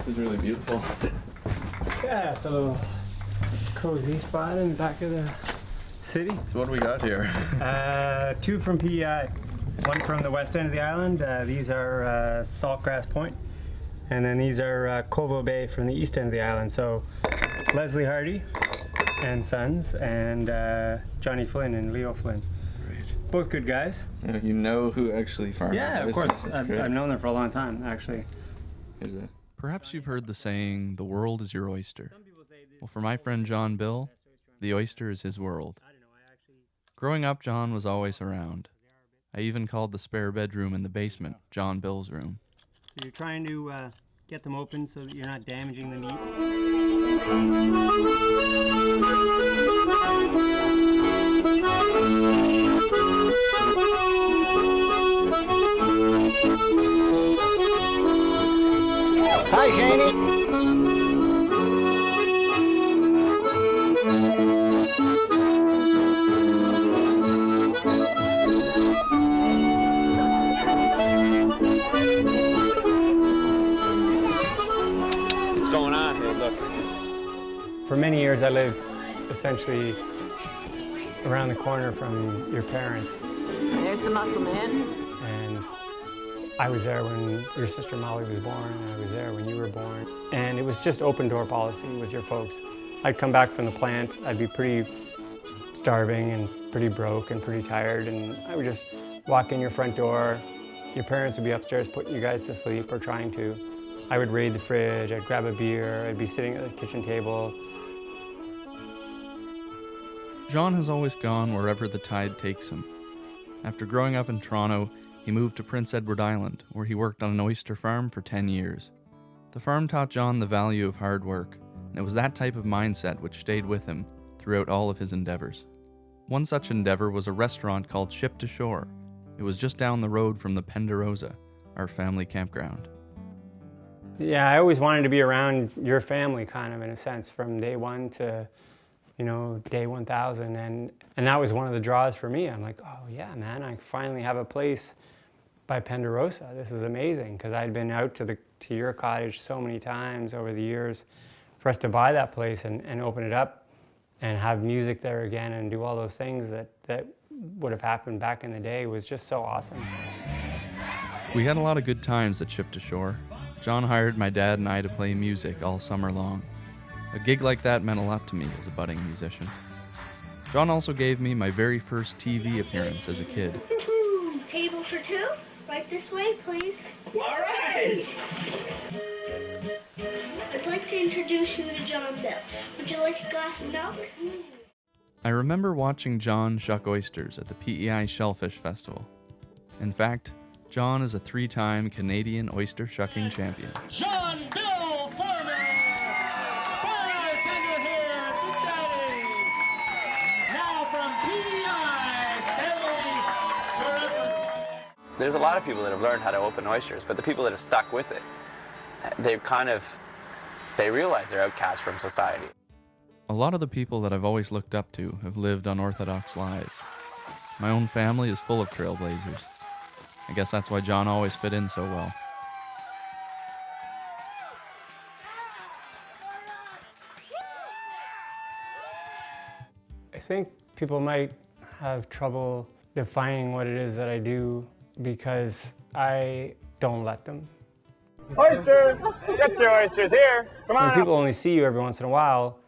This is really beautiful. Yeah, it's a little cozy spot in the back of the city. So what do we got here? Two from PEI. One from the west end of the island. These are Saltgrass Point. And then these are Colville Bay from the east end of the island. So Leslie Hardy and Sons and Johnny Flynn and Leo Flynn. Great. Both good guys. Yeah, you know who actually farms? Yeah, of course. I've known them for a long time, actually. Here's a... Perhaps you've heard the saying, the world is your oyster. Well, for my friend John Bil, the oyster is his world. Growing up, John was always around. I even called the spare bedroom in the basement John Bil's room. So you're trying to get them open so that you're not damaging the meat. Hi, Shani. What's going on here? Look. For many years, I lived essentially around the corner from your parents. There's the muscle man. And I was there when your sister Molly was born, and I was there when you were born. And it was just open door policy with your folks. I'd come back from the plant, I'd be pretty starving and pretty broke and pretty tired, and I would just walk in your front door. Your parents would be upstairs putting you guys to sleep or trying to. I would raid the fridge, I'd grab a beer, I'd be sitting at the kitchen table. John has always gone wherever the tide takes him. After growing up in Toronto, he moved to Prince Edward Island, where he worked on an oyster farm for 10 years. The farm taught John the value of hard work, and it was that type of mindset which stayed with him throughout all of his endeavors. One such endeavor was a restaurant called Ship to Shore. It was just down the road from the Pendergast, our family campground. Yeah, I always wanted to be around your family, kind of, in a sense, from day one to, day 1000. And that was one of the draws for me. I'm like, oh yeah, man, I finally have a place by Pendergast. This is amazing, because I'd been out to your cottage so many times over the years. For us to buy that place and open it up and have music there again and do all those things that would have happened back in the day was just so awesome. We had a lot of good times at Ship to Shore. John hired my dad and I to play music all summer long. A gig like that meant a lot to me as a budding musician. John also gave me my very first TV appearance as a kid. Table for two? Right this way, please. All right. I'd like to introduce you to John Bil. Would you like a glass of milk? I remember watching John shuck oysters at the PEI Shellfish Festival. In fact, John is a 3-time Canadian oyster shucking champion. John Bil, farmer! Bartender here today! Now from PEI, There's a lot of people that have learned how to open oysters, but the people that have stuck with it, they realize they're outcasts from society. A lot of the people that I've always looked up to have lived unorthodox lives. My own family is full of trailblazers. I guess that's why John always fit in so well. I think people might have trouble defining what it is that I do because I don't let them. Oysters! Get your oysters here. Come on. When people only see you every once in a while,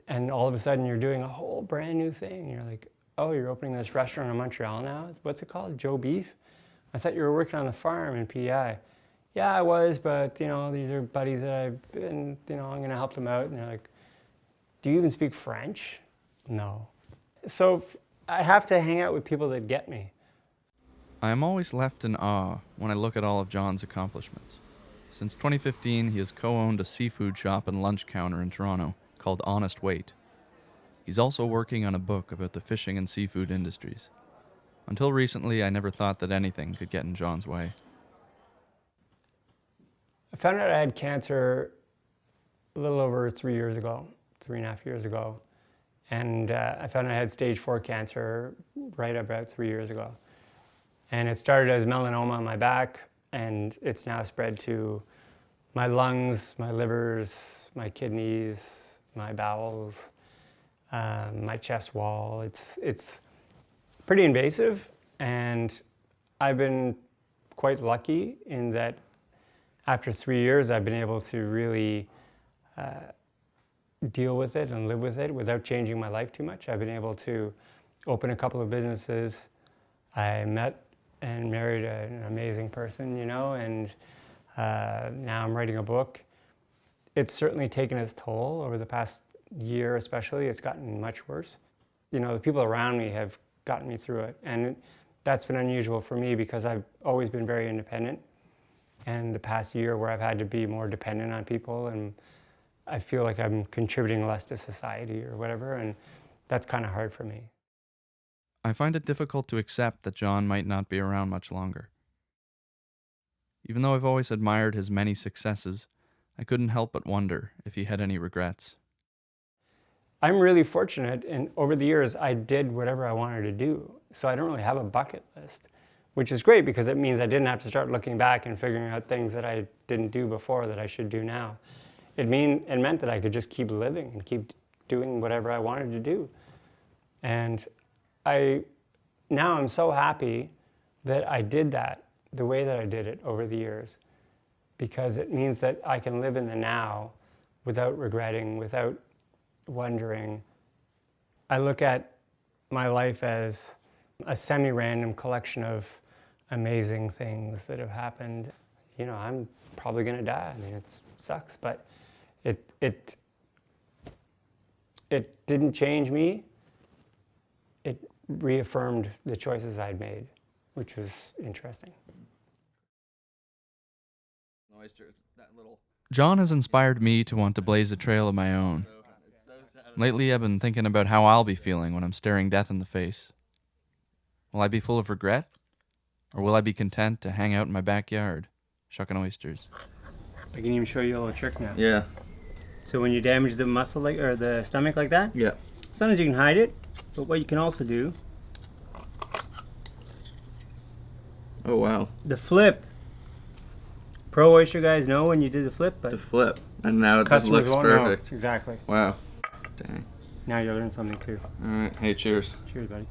and all of a sudden you're doing a whole brand new thing. You're like, oh, you're opening this restaurant in Montreal now? What's it called? Joe Beef? I thought you were working on the farm in PEI. Yeah, I was, but these are buddies that I've been, I'm gonna help them out. And they're like, do you even speak French? No. So I have to hang out with people that get me. I am always left in awe when I look at all of John's accomplishments. Since 2015, he has co-owned a seafood shop and lunch counter in Toronto called Honest Weight. He's also working on a book about the fishing and seafood industries. Until recently, I never thought that anything could get in John's way. I found out I had cancer a little over 3 years ago, 3.5 years ago. And I found out I had stage 4 cancer right about 3 years ago. And it started as melanoma on my back, and it's now spread to my lungs, my livers, my kidneys, my bowels, my chest wall. It's pretty invasive, and I've been quite lucky in that after 3 years I've been able to really deal with it and live with it without changing my life too much. I've been able to open a couple of businesses. I met and married an amazing person, you know, and now I'm writing a book. It's certainly taken its toll over the past year especially. It's gotten much worse. You know, the people around me have gotten me through it, and that's been unusual for me because I've always been very independent. And the past year where I've had to be more dependent on people, and I feel like I'm contributing less to society or whatever, and that's kind of hard for me. I find it difficult to accept that John might not be around much longer. Even though I've always admired his many successes, I couldn't help but wonder if he had any regrets. I'm really fortunate, and over the years I did whatever I wanted to do, so I don't really have a bucket list, which is great because it means I didn't have to start looking back and figuring out things that I didn't do before that I should do now. It meant that I could just keep living and keep doing whatever I wanted to do. And now I'm so happy that I did that the way that I did it over the years, because it means that I can live in the now without regretting, without wondering. I look at my life as a semi-random collection of amazing things that have happened. You know, I'm probably gonna die. I mean, it sucks, but it didn't change me. It reaffirmed the choices I'd made, which was interesting. John has inspired me to want to blaze a trail of my own. Lately, I've been thinking about how I'll be feeling when I'm staring death in the face. Will I be full of regret? Or will I be content to hang out in my backyard, shucking oysters? I can even show you a little trick now. Yeah. So when you damage the muscle or the stomach like that, Yeah. sometimes you can hide it, but what you can also do, Oh, wow. the flip. Pro oyster guys know when you do the flip, but The flip. And now it just customers looks won't know. perfect. Exactly. Wow. Dang. Now you'll learn something too. All right. Hey, cheers. Cheers, buddy.